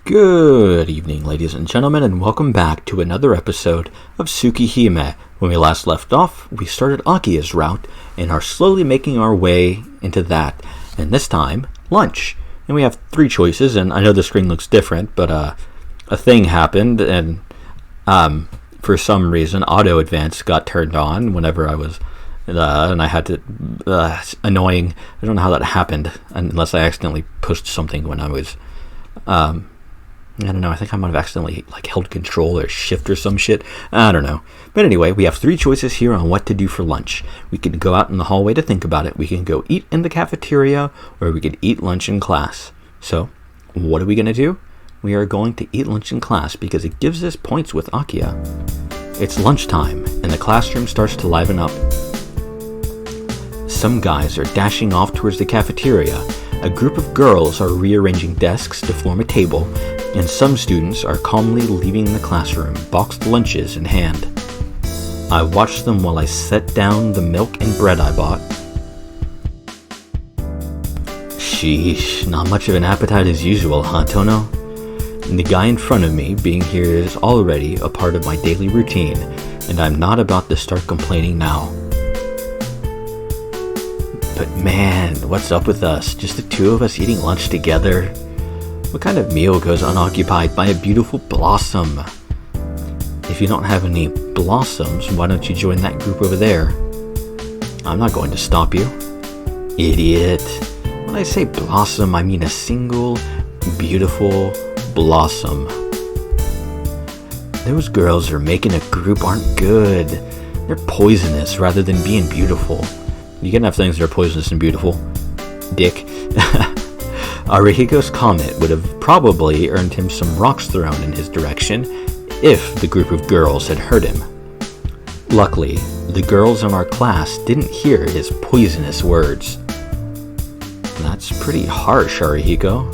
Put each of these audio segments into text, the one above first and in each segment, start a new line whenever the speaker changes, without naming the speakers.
Good evening, ladies and gentlemen, and welcome back to another episode of Tsukihime. When we last left off, we started Akiha's route and are slowly making our way into that. And this time, lunch. And we have three choices, and I know the screen looks different, but a thing happened, and for some reason, auto advance got turned on whenever I was, and I had to, annoying. I don't know how that happened, unless I accidentally pushed something when I was, I don't know, I think I might have accidentally held control or shift or some shit. I don't know. But anyway, we have three choices here on what to do for lunch. We can go out in the hallway to think about it. We can go eat in the cafeteria, or we could eat lunch in class. So, what are we going to do? We are going to eat lunch in class because it gives us points with Akiha. It's lunchtime, and the classroom starts to liven up. Some guys are dashing off towards the cafeteria. A group of girls are rearranging desks to form a table, and some students are calmly leaving the classroom, boxed lunches in hand. I watched them while I set down the milk and bread I bought. Sheesh, not much of an appetite as usual, huh, Tono? And the guy in front of me being here is already a part of my daily routine, and I'm not about to start complaining now. But man, what's up with us? Just the two of us eating lunch together? What kind of meal goes unoccupied by a beautiful blossom? If you don't have any blossoms, why don't you join that group over there? I'm not going to stop you. Idiot. When I say blossom, I mean a single, beautiful blossom. Those girls are making a group aren't good. They're poisonous rather than being beautiful. You can have things that are poisonous and beautiful. Dick. Arihiko's comment would have probably earned him some rocks thrown in his direction if the group of girls had heard him. Luckily, the girls in our class didn't hear his poisonous words. That's pretty harsh, Arihiko.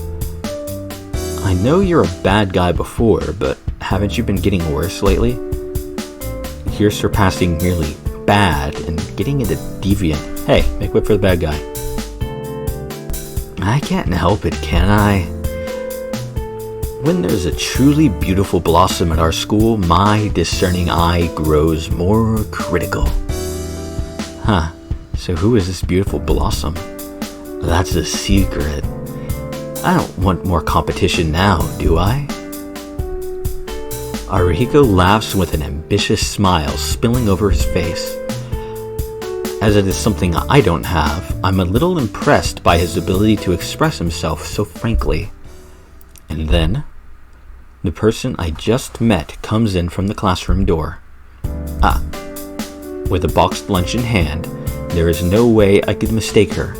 I know you're a bad guy before, but haven't you been getting worse lately? You're surpassing merely bad and getting into deviant. Hey, make way for the bad guy. I can't help it, can I? When there's a truly beautiful blossom at our school, my discerning eye grows more critical. Huh, so who is this beautiful blossom? That's a secret. I don't want more competition now, do I? Arihiko laughs with an ambitious smile spilling over his face. As it is something I don't have, I'm a little impressed by his ability to express himself so frankly. And then, the person I just met comes in from the classroom door. With a boxed lunch in hand, there is no way I could mistake her.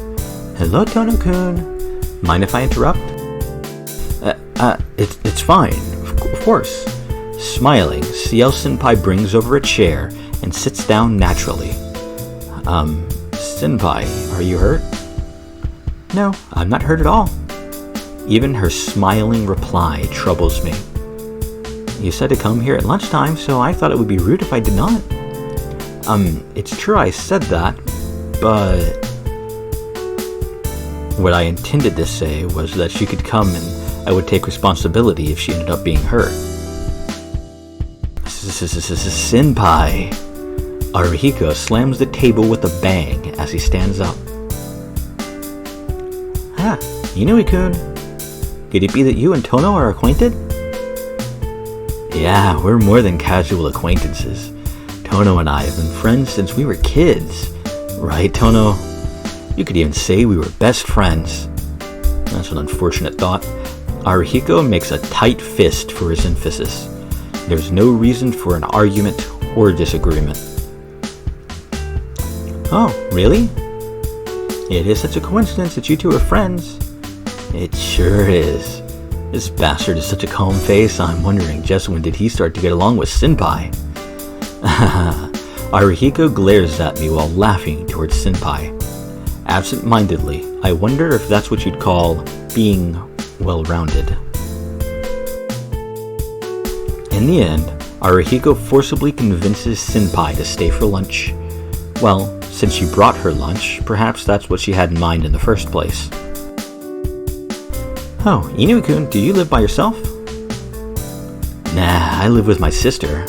Hello, Tono-kun. Mind if I interrupt? It's fine, of course. Smiling, Ciel-senpai brings over a chair and sits down naturally. Senpai, are you hurt? No, I'm not hurt at all. Even her smiling reply troubles me. You said to come here at lunchtime, so I thought it would be rude if I did not. It's true I said that, but what I intended to say was that she could come and I would take responsibility if she ended up being hurt. Senpai. Arihiko slams the table with a bang as he stands up. Inui-kun. Could it be that you and Tono are acquainted? Yeah, we're more than casual acquaintances. Tono and I have been friends since we were kids. Right, Tono? You could even say we were best friends. That's an unfortunate thought. Arihiko makes a tight fist for his emphasis. There's no reason for an argument or disagreement. Oh, really? It is such a coincidence that you two are friends. It sure is. This bastard is such a calm face, I'm wondering just when did he start to get along with Senpai? Arihiko glares at me while laughing towards Senpai. Absent-mindedly, I wonder if that's what you'd call being well-rounded. In the end, Arihiko forcibly convinces Senpai to stay for lunch. Well, since she brought her lunch, perhaps that's what she had in mind in the first place. Oh, Inui-kun, do you live by yourself? I live with my sister.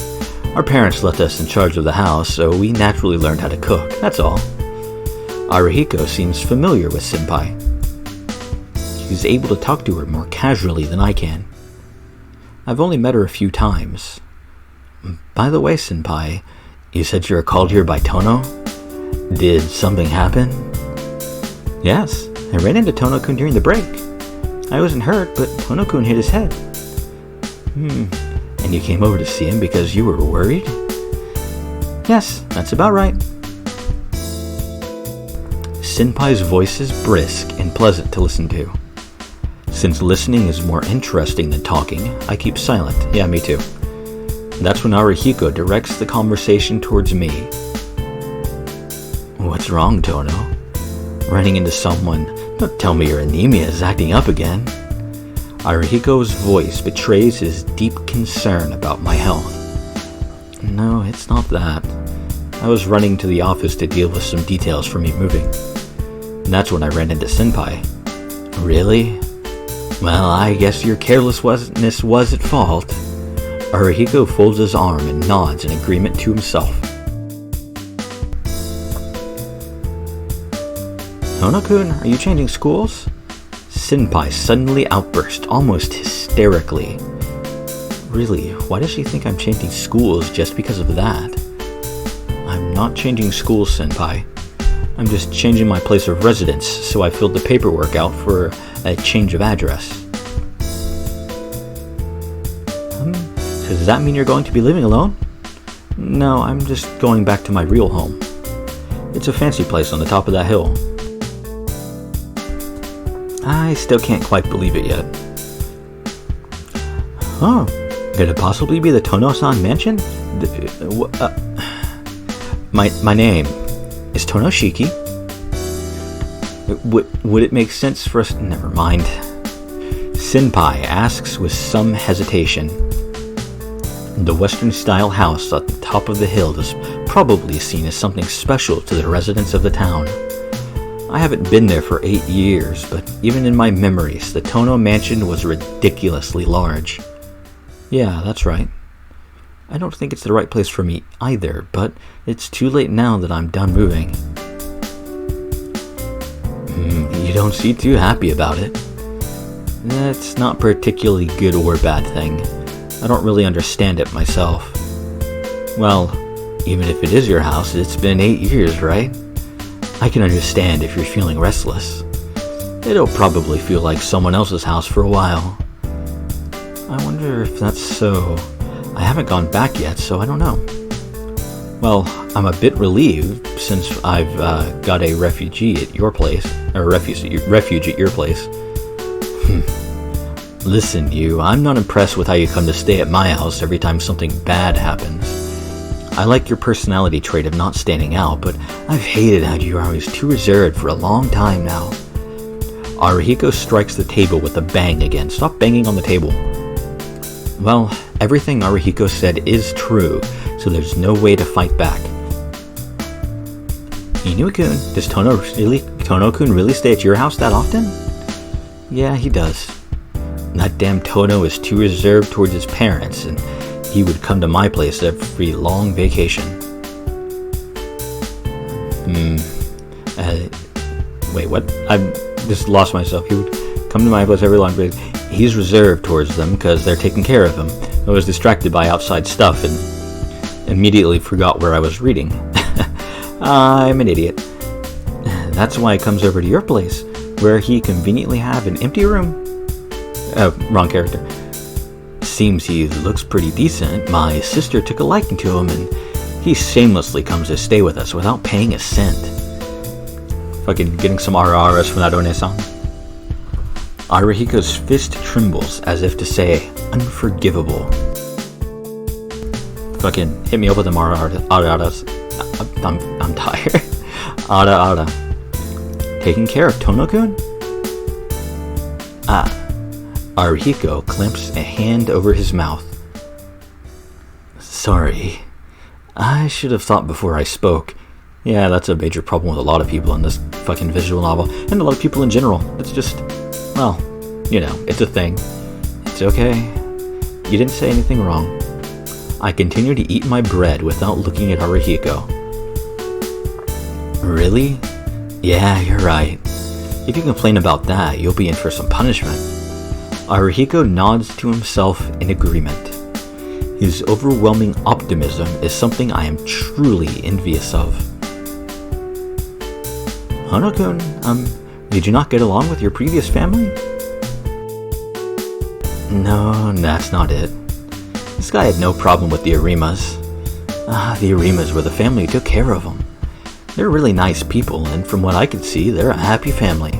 Our parents left us in charge of the house, so we naturally learned how to cook, that's all. Arihiko seems familiar with Senpai. She's able to talk to her more casually than I can. I've only met her a few times. By the way, Senpai, you said you were called here by Tono? Did something happen? Yes, I ran into Tono-kun during the break. I wasn't hurt, but Tono-kun hit his head. And you came over to see him because you were worried? Yes, that's about right. Senpai's voice is brisk and pleasant to listen to. Since listening is more interesting than talking, I keep silent. Yeah, me too. That's when Arihiko directs the conversation towards me. What's wrong, Tono? Running into someone? Don't tell me your anemia is acting up again. Arihiko's voice betrays his deep concern about my health. No, it's not that. I was running to the office to deal with some details for me moving. And that's when I ran into Senpai. Really? Well, I guess your carelessness was at fault. Arihiko folds his arm and nods in agreement to himself. Tono-kun, are you changing schools? Senpai suddenly outburst, almost hysterically. Really, why does she think I'm changing schools just because of that? I'm not changing schools, Senpai. I'm just changing my place of residence, so I filled the paperwork out for a change of address. So does that mean you're going to be living alone? No, I'm just going back to my real home. It's a fancy place on the top of that hill. I still can't quite believe it yet. Oh, could it possibly be the Tono-san mansion? My name is Tonoshiki. Would it make sense for us? Never mind. Senpai asks with some hesitation. The Western-style house at the top of the hill is probably seen as something special to the residents of the town. I haven't been there for 8 years, but even in my memories, the Tono mansion was ridiculously large. Yeah, that's right. I don't think it's the right place for me either, but it's too late now that I'm done moving. You don't seem too happy about it. That's not particularly good or bad thing. I don't really understand it myself. Well, even if it is your house, it's been 8 years, right? I can understand if you're feeling restless. It'll probably feel like someone else's house for a while. I wonder if that's so. I haven't gone back yet, so I don't know. Well, I'm a bit relieved since I've got a refugee at your place, or refuge at your place. Listen, I'm not impressed with how you come to stay at my house every time something bad happens. I like your personality trait of not standing out, but I've hated how you're always too reserved for a long time now. Arihiko strikes the table with a bang again. Stop banging on the table. Well, everything Arihiko said is true, so there's no way to fight back. Inu-kun, does Tono-kun really stay at your house that often? Yeah, he does. That damn Tono is too reserved towards his parents, and he would come to my place every long vacation. Wait, what? I just lost myself. He would come to my place every long vacation. He's reserved towards them because they're taking care of him. I was distracted by outside stuff and immediately forgot where I was reading. I'm an idiot. That's why he comes over to your place, where he conveniently have an empty room. Wrong character. Seems he looks pretty decent. My sister took a liking to him, and he shamelessly comes to stay with us without paying a cent. Fucking getting some RRs from that One-san. Arihiko's fist trembles as if to say, unforgivable. Fucking hit me up with them RRs. I'm tired. Ara. Taking care of Tono-kun? Arihiko clamps a hand over his mouth. Sorry. I should have thought before I spoke. Yeah, that's a major problem with a lot of people in this fucking visual novel, and a lot of people in general. It's just, well, it's a thing. It's okay. You didn't say anything wrong. I continue to eat my bread without looking at Haruhiko. Really? Yeah, you're right. If you complain about that, you'll be in for some punishment. Haruhiko nods to himself in agreement. His overwhelming optimism is something I am truly envious of. Hono-kun, did you not get along with your previous family? No, that's not it. This guy had no problem with the Arimas. The Arimas were the family who took care of him. They're really nice people, and from what I could see, they're a happy family.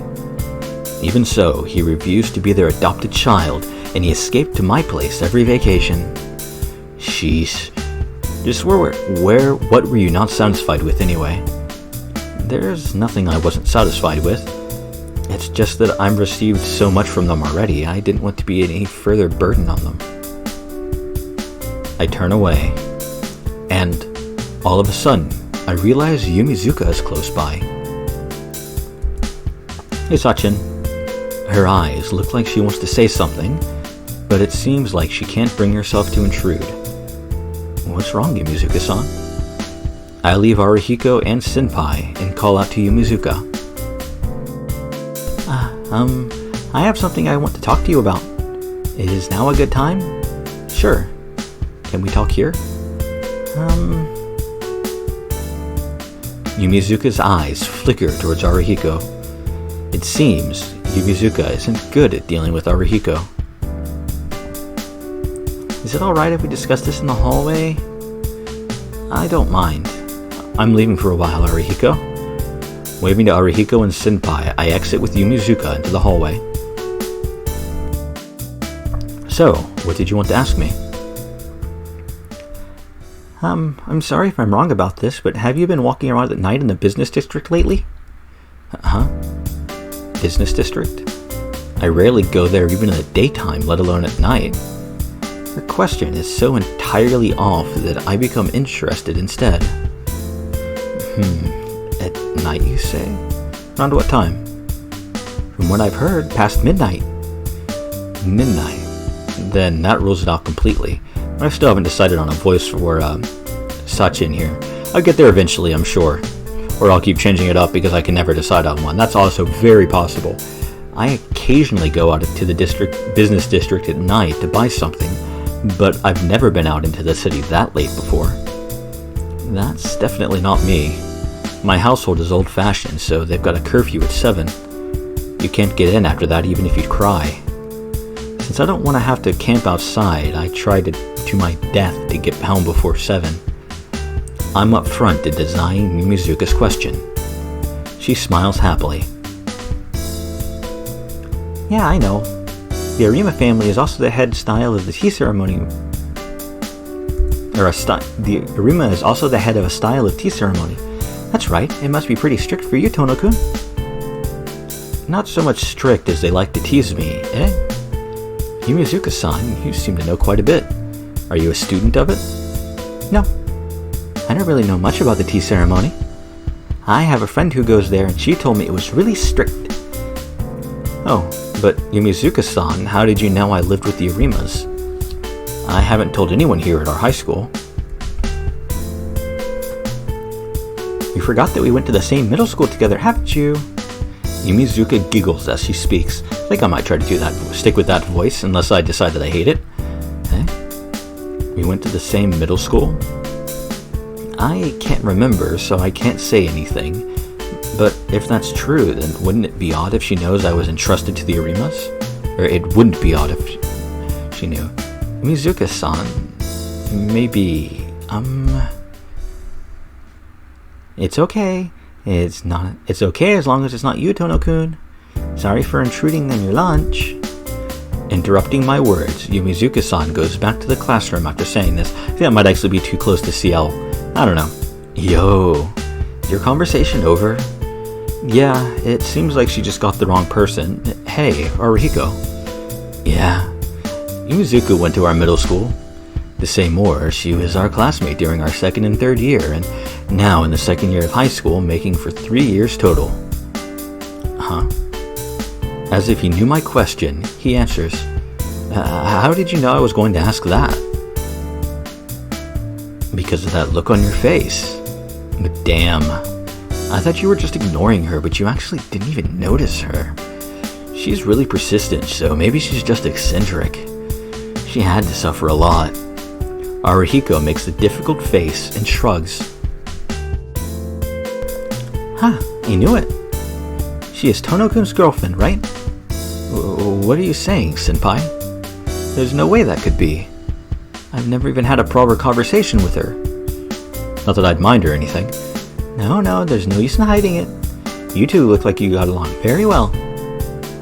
Even so, he refused to be their adopted child, and he escaped to my place every vacation. Sheesh. Just what were you not satisfied with anyway? There's nothing I wasn't satisfied with. It's just that I've received so much from them already, I didn't want to be any further burden on them. I turn away, and all of a sudden, I realize Yumizuka is close by. Hey Sachin. Her eyes look like she wants to say something, but it seems like she can't bring herself to intrude. What's wrong, Yumizuka-san? I leave Haruhiko and Senpai and call out to Yumizuka. I have something I want to talk to you about. Is now a good time? Sure. Can we talk here? Yumizuka's eyes flicker towards Haruhiko. It seems Yumizuka isn't good at dealing with Haruhiko. Is it alright if we discuss this in the hallway? I don't mind. I'm leaving for a while, Haruhiko. Waving to Haruhiko and Senpai, I exit with Yumizuka into the hallway. So, what did you want to ask me? I'm sorry if I'm wrong about this, but have you been walking around at night in the business district lately? Huh? Business district? I rarely go there even in the daytime, let alone at night. Your question is so entirely off that I become interested instead. At night, you say? Around what time? From what I've heard, past midnight. Midnight? Then that rules it out completely. I still haven't decided on a voice for Sachin here. I'll get there eventually, I'm sure. Or I'll keep changing it up because I can never decide on one. That's also very possible. I occasionally go out to the business district at night to buy something, but I've never been out into the city that late before. That's definitely not me. My household is old-fashioned, so they've got a curfew at 7. You can't get in after that even if you cry. Since I don't want to have to camp outside, I try to my death to get home before 7. I'm up front to denying Yumizuka's question. She smiles happily. Yeah, I know. The Arima family is also the head style of the tea ceremony. The Arima is also the head of a style of tea ceremony. That's right, it must be pretty strict for you, Tono-kun. Not so much strict as they like to tease me, eh? Yumizuka-san, you seem to know quite a bit. Are you a student of it? No. I don't really know much about the tea ceremony. I have a friend who goes there and she told me it was really strict. Oh, but Yumizuka-san, how did you know I lived with the Arimas? I haven't told anyone here at our high school. You forgot that we went to the same middle school together, haven't you? Yumizuka giggles as she speaks. I think I might try to stick with that voice unless I decide that I hate it. Eh? We went to the same middle school? I can't remember, so I can't say anything. But if that's true, then wouldn't it be odd if she knows I was entrusted to the Arimas? Or it wouldn't be odd if she knew. Yumizuka-san, maybe, It's okay. It's okay as long as it's not you, Tono-kun. Sorry for intruding on your lunch. Interrupting my words, Yumizuka-san goes back to the classroom after saying this. I think that might actually be too close to Ciel. I don't know. Yo, is your conversation over? Yeah, it seems like she just got the wrong person. Hey, Haruhiko. Yeah. Yumizuka went to our middle school. To say more, she was our classmate during our second and third year, and now in the second year of high school, making for 3 years total. Huh? As if he knew my question, he answers, how did you know I was going to ask that? Because of that look on your face. But damn, I thought you were just ignoring her, but you actually didn't even notice her. She's really persistent, so maybe she's just eccentric. She had to suffer a lot. Arihiko makes a difficult face and shrugs. Huh, I knew it. She is Tono-kun's girlfriend, right? What are you saying, senpai? There's no way that could be. I've never even had a proper conversation with her. Not that I'd mind or anything. No, there's no use in hiding it. You two look like you got along very well.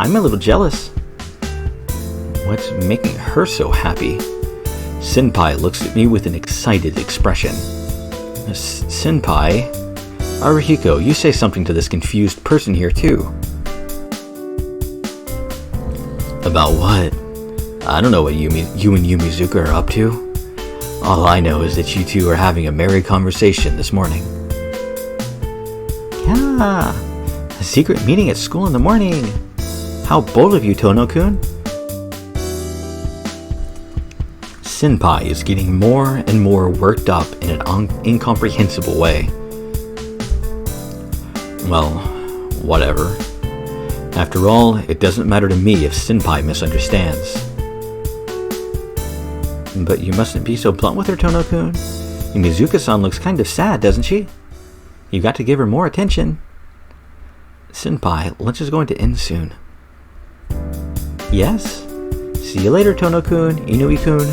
I'm a little jealous. What's making her so happy? Senpai looks at me with an excited expression. Senpai? Arihiko, you say something to this confused person here too. About what? I don't know what you and Yumizuka are up to. All I know is that you two are having a merry conversation this morning. Yeah, a secret meeting at school in the morning. How bold of you, Tono-kun. Senpai is getting more and more worked up in an incomprehensible way. Well, whatever. After all, it doesn't matter to me if Senpai misunderstands. But you mustn't be so blunt with her, Tono-kun. Yumizuka-san looks kind of sad, doesn't she? You got to give her more attention. Senpai, lunch is going to end soon. Yes? See you later, Tono-kun, Inui-kun.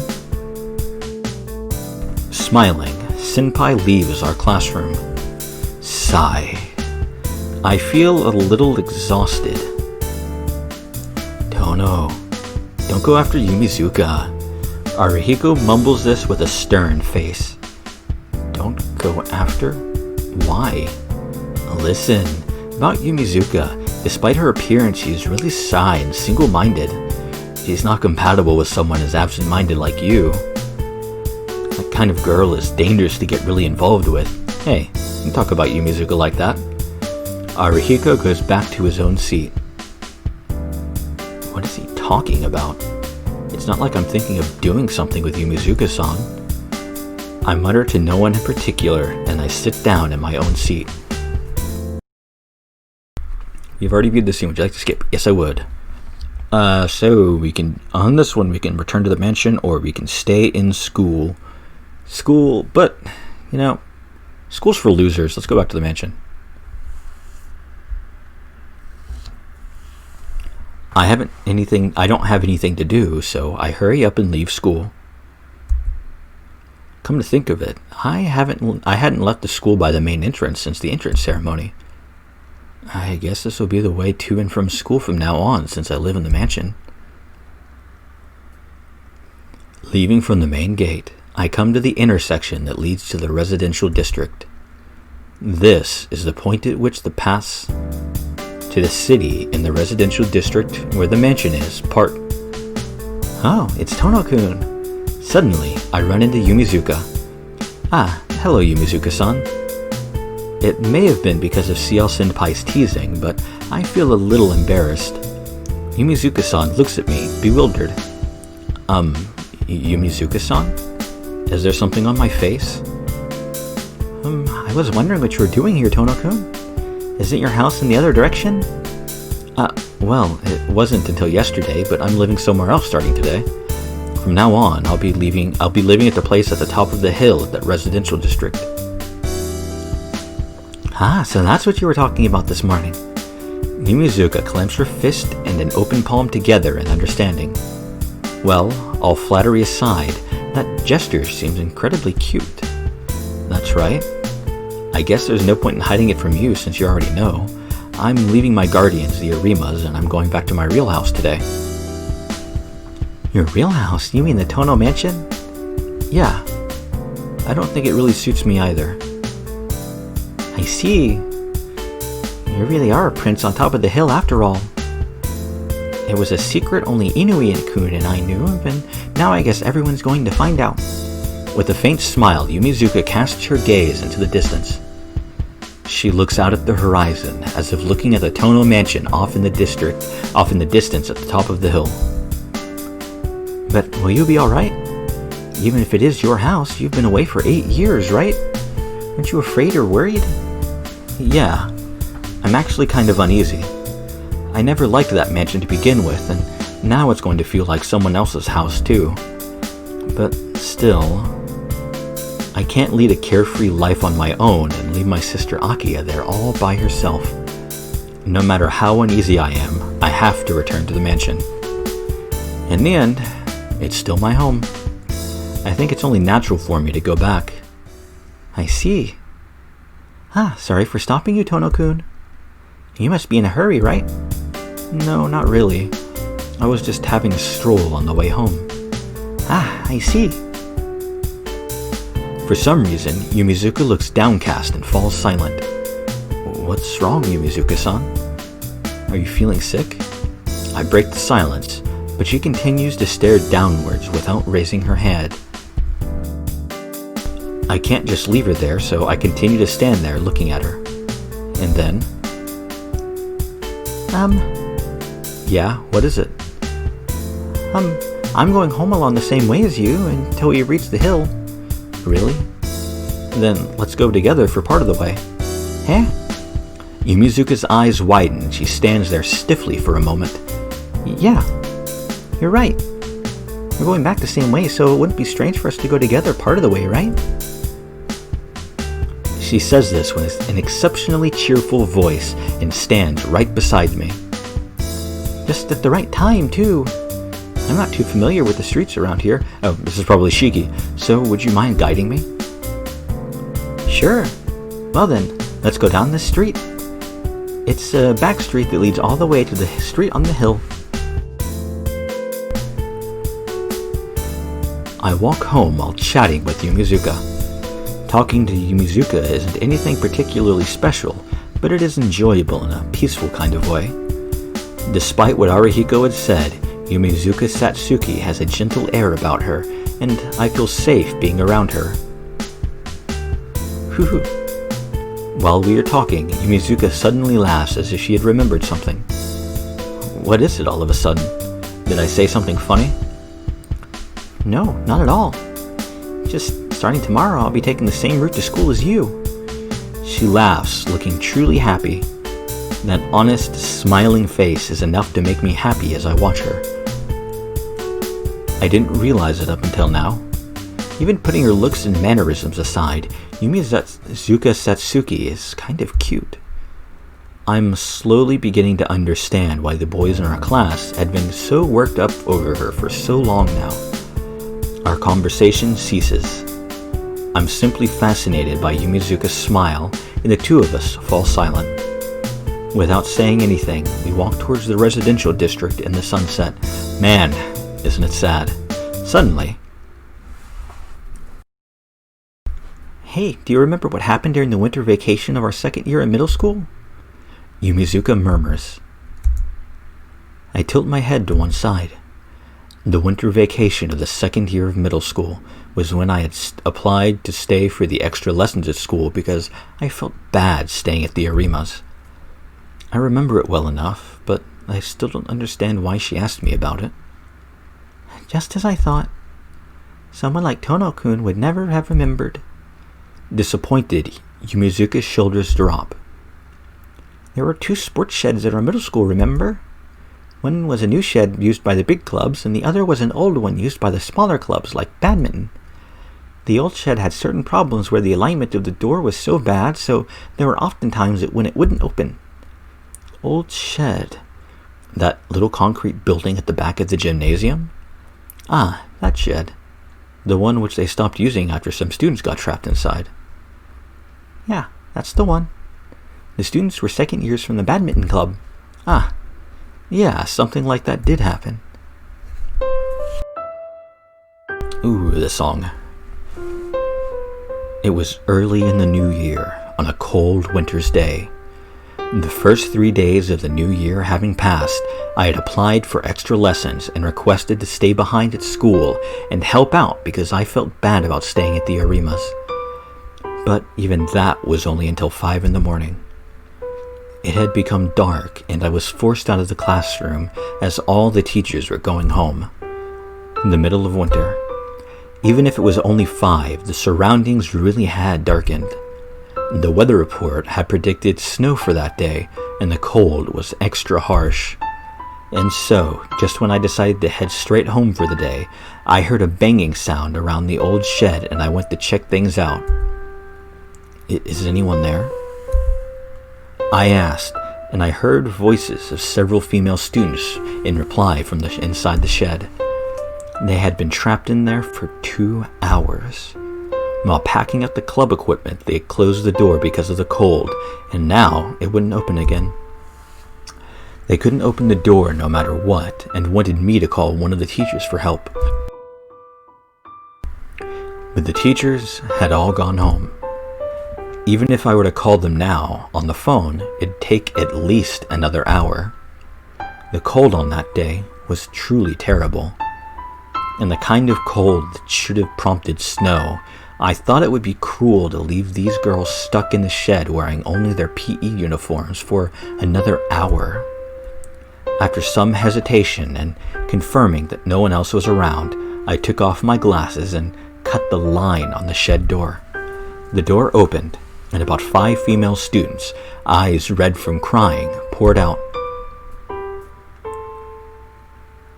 Smiling, Senpai leaves our classroom. Sigh. I feel a little exhausted. Tono, don't go after Yumizuka. Arihiko mumbles this with a stern face. Don't go after? Why? Listen, about Yumizuka, despite her appearance, she is really shy and single-minded. She's not compatible with someone as absent-minded like you. That kind of girl is dangerous to get really involved with. Hey, don't talk about Yumizuka like that. Arihiko goes back to his own seat. What is he talking about? It's not like I'm thinking of doing something with Yumizuka-san. I mutter to no one in particular, and I sit down in my own seat. You've already viewed this scene. Would you like to skip? Yes, I would. So we can, on this one, we can return to the mansion, or we can stay in school. But, school's for losers. Let's go back to the mansion. I don't have anything to do, so I hurry up and leave school. Come to think of it, I hadn't left the school by the main entrance since the entrance ceremony. I guess this will be the way to and from school from now on, since I live in the mansion. Leaving from the main gate, I come to the intersection that leads to the residential district. This is the point at which the paths to the city in the residential district where the mansion is part. Oh, it's Tono-kun. Suddenly, I run into Yumizuka. Ah, hello Yumizuka-san. It may have been because of Ciel Senpai's teasing, but I feel a little embarrassed. Yumizuka-san looks at me, bewildered. Yumizuka-san? Is there something on my face? I was wondering what you were doing here, Tono-kun. Isn't your house in the other direction? Well, it wasn't until yesterday, but I'm living somewhere else starting today. From now on, I'll be living at the place at the top of the hill at that residential district. Ah, so that's what you were talking about this morning. Yumizuka clamps her fist and an open palm together in understanding. Well, all flattery aside, that gesture seems incredibly cute. That's right. I guess there's no point in hiding it from you since you already know. I'm leaving my guardians, the Arimas, and I'm going back to my real house today. Your real house? You mean the Tono mansion? Yeah. I don't think it really suits me either. I see. You really are a prince on top of the hill after all. It was a secret only Inui-kun and I knew of, and now I guess everyone's going to find out. With a faint smile, Yumizuka casts her gaze into the distance. She looks out at the horizon, as if looking at the Tono mansion off in the distance at the top of the hill. But will you be alright? even if it is your house, you've been away for 8 years, right? Aren't you afraid or worried? Yeah, I'm actually kind of uneasy. I never liked that mansion to begin with, and now it's going to feel like someone else's house too. But still, I can't lead a carefree life on my own and leave my sister Akiha there all by herself. No matter how uneasy I am, I have to return to the mansion. In the end, it's still my home. I think it's only natural for me to go back. I see. Sorry for stopping you, Tono-kun. You must be in a hurry, right? No, not really. I was just having a stroll on the way home. I see. For some reason, Yumizuka looks downcast and falls silent. What's wrong, Yumizuka-san? Are you feeling sick? I break the silence, but she continues to stare downwards without raising her head. I can't just leave her there, so I continue to stand there looking at her. And then... Yeah, what is it? I'm going home along the same way as you until we reach the hill. Really? Then let's go together for part of the way. Huh? Yumizuka's eyes widen and she stands there stiffly for a moment. Yeah, you're right. We're going back the same way, so it wouldn't be strange for us to go together part of the way, right? She says this with an exceptionally cheerful voice and stands right beside me. Just at the right time, too. I'm not too familiar with the streets around here. Oh, this is probably Shiki, so would you mind guiding me? Sure. Well then, let's go down this street. It's a back street that leads all the way to the street on the hill. I walk home while chatting with Yumizuka. Talking to Yumizuka isn't anything particularly special, but it is enjoyable in a peaceful kind of way. Despite what Arihiko had said, Yumizuka Satsuki has a gentle air about her, and I feel safe being around her. Hoo-hoo. While we are talking, Yumizuka suddenly laughs as if she had remembered something. What is it all of a sudden? Did I say something funny? No, not at all. Just starting tomorrow, I'll be taking the same route to school as you. She laughs, looking truly happy. That honest, smiling face is enough to make me happy as I watch her. I didn't realize it up until now. Even putting her looks and mannerisms aside, Yumizuka Satsuki is kind of cute. I'm slowly beginning to understand why the boys in our class had been so worked up over her for so long now. Our conversation ceases. I'm simply fascinated by Yumizuka's smile, and the two of us fall silent. Without saying anything, we walk towards the residential district in the sunset. Man, isn't it sad? Suddenly... Hey, do you remember what happened during the winter vacation of our second year in middle school? Yumizuka murmurs. I tilt my head to one side. The winter vacation of the second year of middle school was when I had applied to stay for the extra lessons at school because I felt bad staying at the Arimas. I remember it well enough, but I still don't understand why she asked me about it. Just as I thought. Someone like Tono-kun would never have remembered. Disappointed, Yumizuka's shoulders drop. There were 2 sports sheds at our middle school, remember? One was a new shed used by the big clubs, and the other was an old one used by the smaller clubs, like badminton. The old shed had certain problems where the alignment of the door was so bad, so there were often times when it wouldn't open. Old shed. That little concrete building at the back of the gymnasium? Ah, that shed. The one which they stopped using after some students got trapped inside. Yeah, that's the one. The students were second years from the badminton club. Ah, yeah, something like that did happen. Ooh, this song. It was early in the new year, on a cold winter's day. The first 3 days of the new year having passed, I had applied for extra lessons and requested to stay behind at school and help out because I felt bad about staying at the Arimas. But even that was only until 5 in the morning. It had become dark and I was forced out of the classroom as all the teachers were going home. In the middle of winter, Even if it was only 5, the surroundings really had darkened. The weather report had predicted snow for that day, and the cold was extra harsh. And so, just when I decided to head straight home for the day, I heard a banging sound around the old shed and I went to check things out. Is anyone there? I asked, and I heard voices of several female students in reply from inside the shed. They had been trapped in there for 2 hours. While packing up the club equipment, they had closed the door because of the cold, and now it wouldn't open again. They couldn't open the door no matter what, and wanted me to call one of the teachers for help. But the teachers had all gone home. Even if I were to call them now, on the phone, it'd take at least another hour. The cold on that day was truly terrible. And the kind of cold that should have prompted snow, I thought it would be cruel to leave these girls stuck in the shed wearing only their PE uniforms for another hour. After some hesitation and confirming that no one else was around, I took off my glasses and cut the line on the shed door. The door opened, and about 5 female students, eyes red from crying, poured out.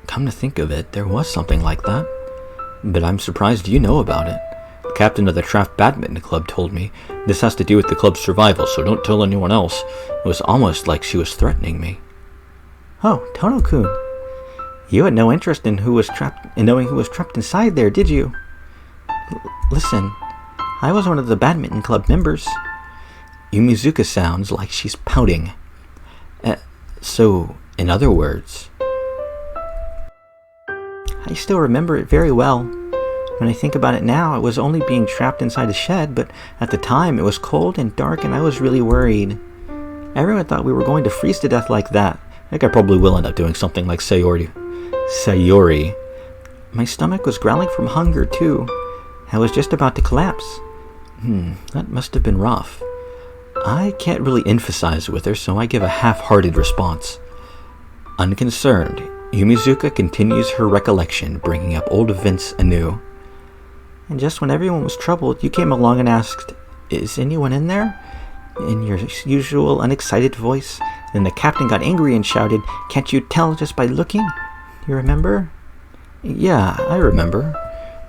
Come to think of it, there was something like that. But I'm surprised you know about it. The captain of the Traft Badminton Club told me this has to do with the club's survival, so don't tell anyone else. It was almost like she was threatening me. Oh, Tono-kun. You had no interest in knowing who was trapped inside there, did you? Listen, I was one of the badminton club members. Yumizuka sounds like she's pouting. So, in other words, I still remember it very well. When I think about it now, I was only being trapped inside a shed, but at the time it was cold and dark and I was really worried. Everyone thought we were going to freeze to death like that. I think I probably will end up doing something like Sayori. My stomach was growling from hunger too. I was just about to collapse. That must have been rough. I can't really emphasize with her, so I give a half-hearted response. Unconcerned, Yumizuka continues her recollection, bringing up old events anew. And just when everyone was troubled, you came along and asked, "Is anyone in there?" In your usual unexcited voice. Then the captain got angry and shouted, "Can't you tell just by looking? You remember?" Yeah, I remember.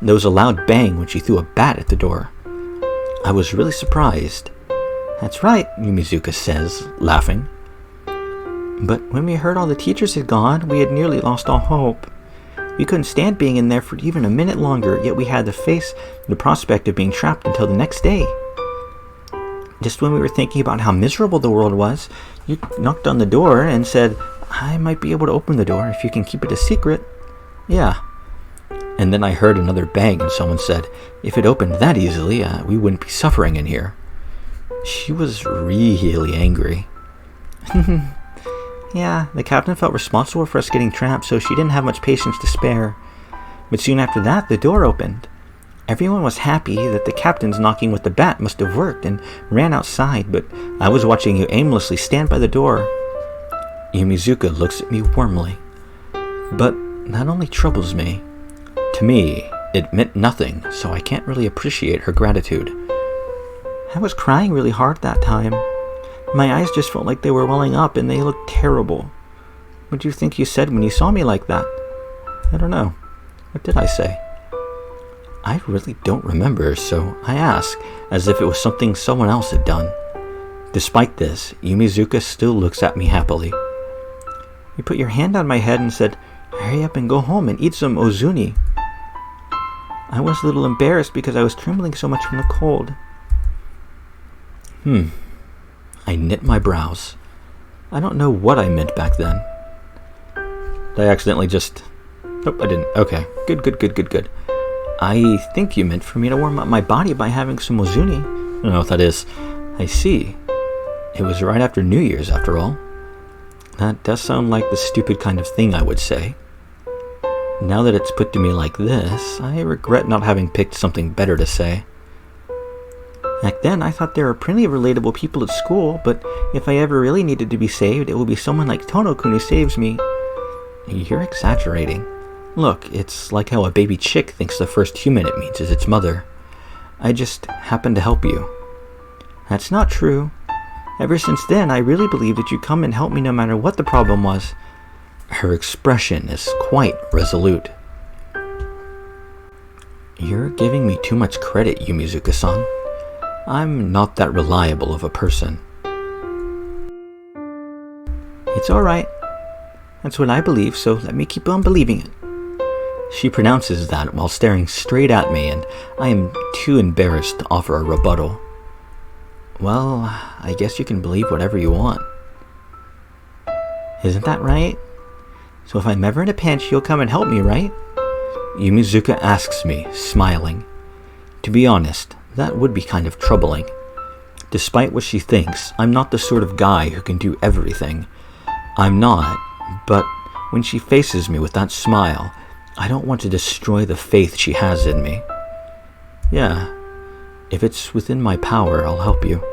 There was a loud bang when she threw a bat at the door. I was really surprised. That's right, Yumizuka says, laughing. But when we heard all the teachers had gone, we had nearly lost all hope. We couldn't stand being in there for even a minute longer, yet we had to face the prospect of being trapped until the next day. Just when we were thinking about how miserable the world was, you knocked on the door and said, "I might be able to open the door if you can keep it a secret." Yeah. And then I heard another bang and someone said, "If it opened that easily, we wouldn't be suffering in here." She was really angry. Yeah, the captain felt responsible for us getting trapped, so she didn't have much patience to spare. But soon after that, the door opened. Everyone was happy that the captain's knocking with the bat must have worked and ran outside, but I was watching you aimlessly stand by the door. Yumizuka looks at me warmly. But that only troubles me. To me, it meant nothing, so I can't really appreciate her gratitude. I was crying really hard that time. My eyes just felt like they were welling up and they looked terrible. What do you think you said when you saw me like that? I don't know. What did I say? I really don't remember, so I ask, as if it was something someone else had done. Despite this, Yumizuka still looks at me happily. You put your hand on my head and said, "Hurry up and go home and eat some ozuni." I was a little embarrassed because I was trembling so much from the cold. I knit my brows. I don't know what I meant back then. Did I accidentally just... Nope, I didn't. Okay, good. I think you meant for me to warm up my body by having some ozuni. I don't know what that is. I see. It was right after New Year's, after all. That does sound like the stupid kind of thing I would say. Now that it's put to me like this, I regret not having picked something better to say. Back then, I thought there were plenty of relatable people at school, but if I ever really needed to be saved, it will be someone like Tono-kun who saves me. You're exaggerating. Look, it's like how a baby chick thinks the first human it meets is its mother. I just happened to help you. That's not true. Ever since then, I really believe that you'd come and help me no matter what the problem was. Her expression is quite resolute. You're giving me too much credit, Yumizuka-san. I'm not that reliable of a person. It's alright. That's what I believe, so let me keep on believing it. She pronounces that while staring straight at me, and I am too embarrassed to offer a rebuttal. Well, I guess you can believe whatever you want. Isn't that right? So if I'm ever in a pinch, you'll come and help me, right? Yumizuka asks me, smiling. To be honest, that would be kind of troubling. Despite what she thinks, I'm not the sort of guy who can do everything. I'm not, but when she faces me with that smile, I don't want to destroy the faith she has in me. Yeah, if it's within my power, I'll help you.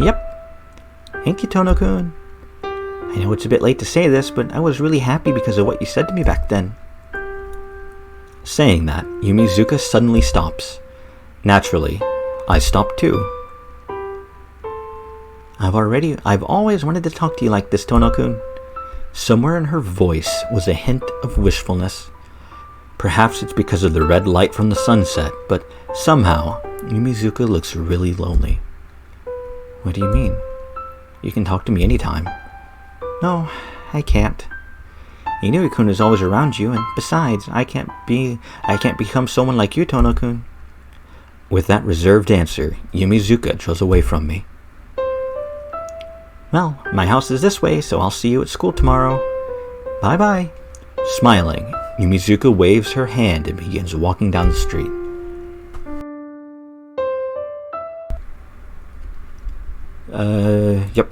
Yep. Thank you, Tono-kun. I know it's a bit late to say this, but I was really happy because of what you said to me back then. Saying that, Yumizuka suddenly stops. Naturally, I stop too. I've always wanted to talk to you like this, Tono-kun. Somewhere in her voice was a hint of wishfulness. Perhaps it's because of the red light from the sunset, but somehow, Yumizuka looks really lonely. What do you mean? You can talk to me anytime. No, I can't. Inoue-kun is always around you, and besides, I can't become someone like you, Tono-kun. With that reserved answer, Yumizuka draws away from me. Well, my house is this way, so I'll see you at school tomorrow. Bye-bye. Smiling, Yumizuka waves her hand and begins walking down the street. Yep.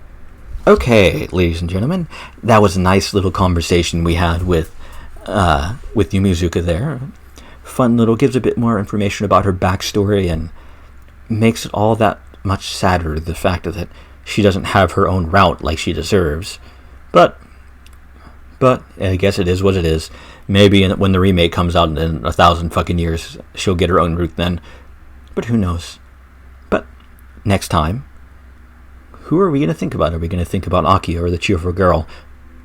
Okay, ladies and gentlemen, that was a nice little conversation we had with Yumizuka there. Fun little, gives a bit more information about her backstory and makes it all that much sadder, the fact that she doesn't have her own route like she deserves. But I guess it is what it is. Maybe when the remake comes out in 1,000 fucking years, she'll get her own route then. But who knows? But next time, who are we going to think about? Are we going to think about Akiha or the cheerful girl?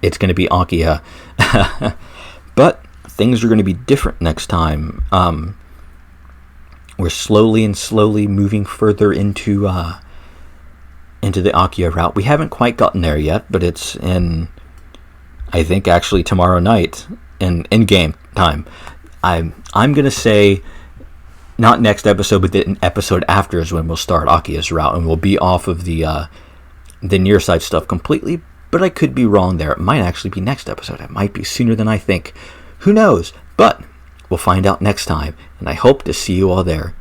It's going to be Akiha. But things are going to be different next time. We're slowly moving further into the Akiha route. We haven't quite gotten there yet, but it's in, I think, actually tomorrow night in game time. I'm going to say not next episode, but the episode after is when we'll start Akiha's route, and we'll be off of the near side stuff completely, but I could be wrong there. It might actually be next episode. It might be sooner than I think. Who knows? But we'll find out next time, and I hope to see you all there.